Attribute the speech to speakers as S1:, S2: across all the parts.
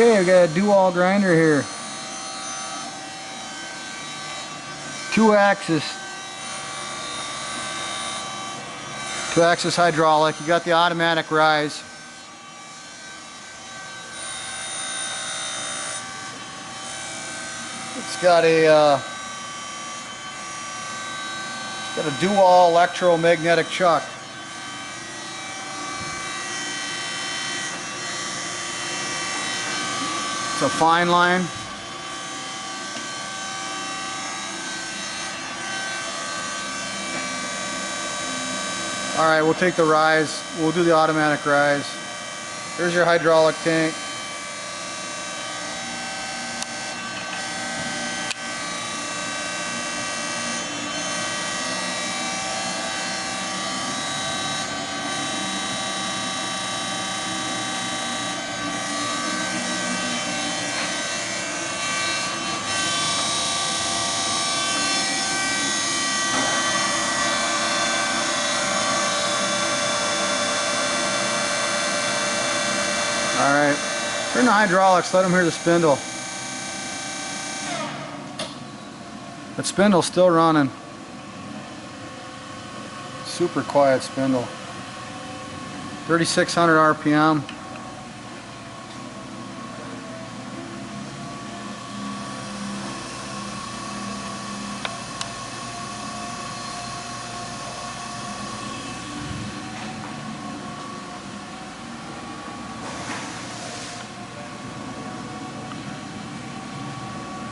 S1: Okay, we got a DoALL grinder here. 2-axis hydraulic. You got the automatic rise. It's got a DoALL electromagnetic chuck. It's a fine line. Alright, we'll take the rise. We'll do the automatic rise. Here's your hydraulic tank. Alright, turn the hydraulics, let them hear the spindle. That spindle's still running. Super quiet spindle. 3,600 RPM.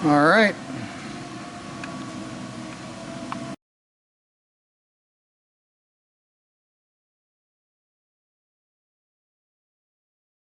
S1: All right.